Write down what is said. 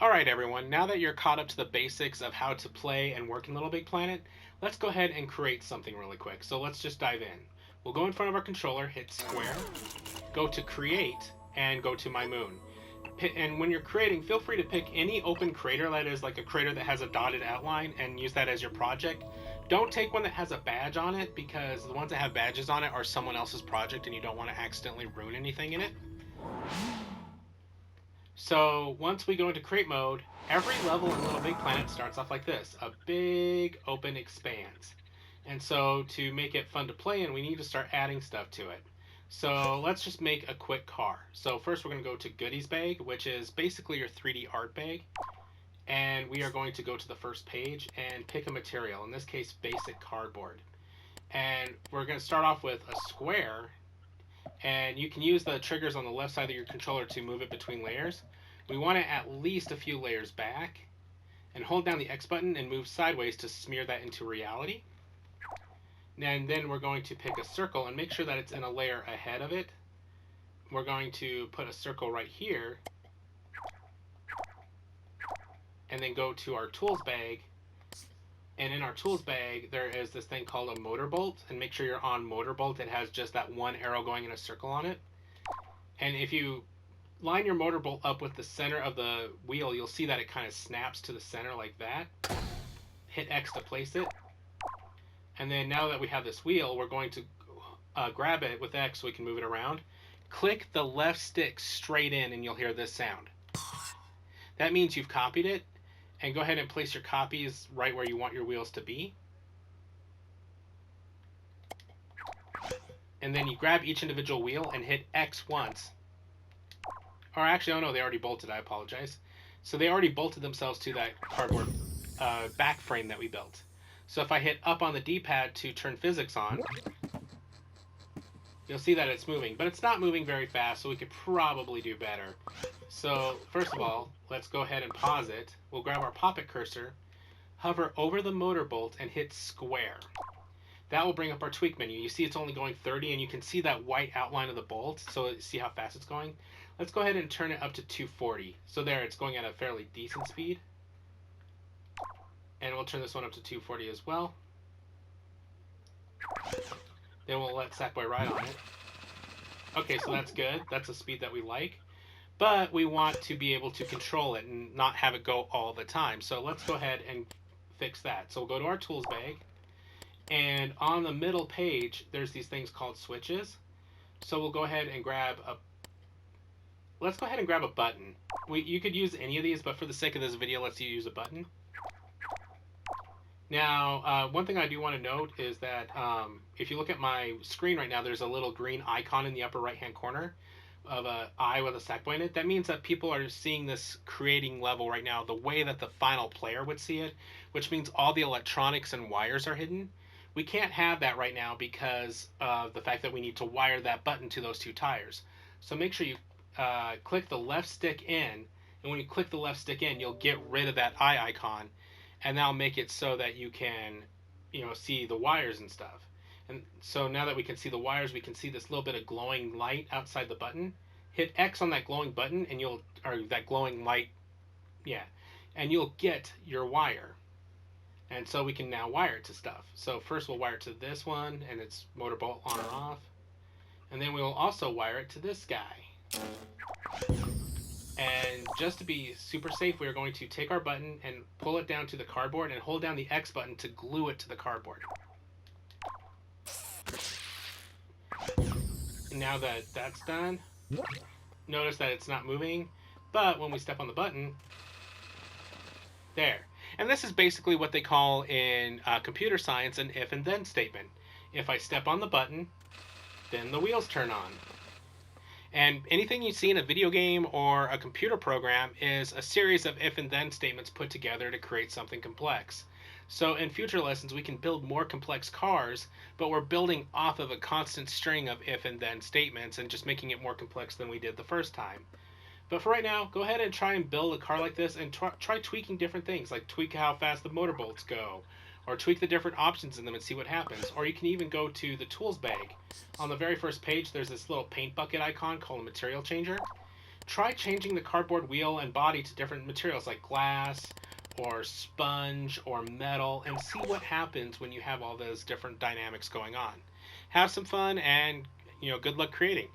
Alright everyone, now that you're caught up to the basics of how to play and work in LittleBigPlanet, let's go ahead and create something really quick. So let's just dive in. We'll go in front of our controller, hit square, go to create, and go to my moon. And when you're creating, feel free to pick any open crater that is like a crater that has a dotted outline and use that as your project. Don't take one that has a badge on it because the ones that have badges on it are someone else's project and you don't want to accidentally ruin anything in it. So once we go into create mode, every level in LittleBigPlanet starts off like this, a big open expanse. And so to make it fun to play in, we need to start adding stuff to it. So let's just make a quick car. So first we're going to go to Goodies Bag, which is basically your 3D art bag. And we are going to go to the first page and pick a material, in this case basic cardboard. And we're going to start off with a square, and you can use the triggers on the left side of your controller to move it between layers. We want it at least a few layers back, and hold down the X button and move sideways to smear that into reality. And then we're going to pick a circle and make sure that it's in a layer ahead of it. We're going to put a circle right here, and then go to our tools bag. And in our tools bag, there is this thing called a motor bolt, and make sure you're on motor bolt. It has just that one arrow going in a circle on it. And if you line your motor bolt up with the center of the wheel, you'll see that it kind of snaps to the center like that. Hit X to place it. And then now that we have this wheel, we're going to grab it with X so we can move it around. Click the left stick straight in and you'll hear this sound. That means you've copied it. And go ahead and place your copies right where you want your wheels to be. And then you grab each individual wheel and hit X once. Or actually, oh no, they already bolted, I apologize. So they already bolted themselves to that cardboard back frame that we built. So if I hit up on the D-pad to turn physics on, you'll see that it's moving. But it's not moving very fast, so we could probably do better. So first of all, let's go ahead and pause it. We'll grab our pop-it cursor, hover over the motor bolt, and hit square. That will bring up our tweak menu. You see it's only going 30, and you can see that white outline of the bolt, so see how fast it's going? Let's go ahead and turn it up to 240. So there, it's going at a fairly decent speed. And we'll turn this one up to 240 as well. Then we'll let Sackboy ride on it. Okay, so that's good. That's a speed that we like. But we want to be able to control it and not have it go all the time. So let's go ahead and fix that. So we'll go to our tools bag. And on the middle page, there's these things called switches. So we'll go ahead and grab a... Let's go ahead and grab a button. You could use any of these, but for the sake of this video, let's use a button. Now, one thing I do want to note is that if you look at my screen right now, there's a little green icon in the upper right-hand corner of an eye with a Sackboy in it. That means that people are seeing this creating level right now the way that the final player would see it, which means all the electronics and wires are hidden. We can't have that right now because of the fact that we need to wire that button to those two tires. So make sure you click the left stick in, and when you click the left stick in, you'll get rid of that eye icon, and that'll make it so that you can, see the wires and stuff. And so now that we can see the wires, we can see this little bit of glowing light outside the button. Hit X on that glowing button, and that glowing light, and you'll get your wire. And so we can now wire it to stuff. So first we'll wire it to this one, and it's motor bolt on or off. And then we'll also wire it to this guy. And just to be super safe, we are going to take our button and pull it down to the cardboard and hold down the X button to glue it to the cardboard. And now that that's done, notice that it's not moving, but when we step on the button, there. And this is basically what they call in computer science an if and then statement. If I step on the button, then the wheels turn on. And anything you see in a video game or a computer program is a series of if and then statements put together to create something complex. So in future lessons, we can build more complex cars, but we're building off of a constant string of if and then statements and just making it more complex than we did the first time. But for right now, go ahead and try and build a car like this and try tweaking different things, like tweak how fast the motor bolts go, or tweak the different options in them and see what happens. Or you can even go to the tools bag. On the very first page, there's this little paint bucket icon called a material changer. try changing the cardboard wheel and body to different materials like glass or sponge or metal, and see what happens when you have all those different dynamics going on. Have some fun, and good luck creating.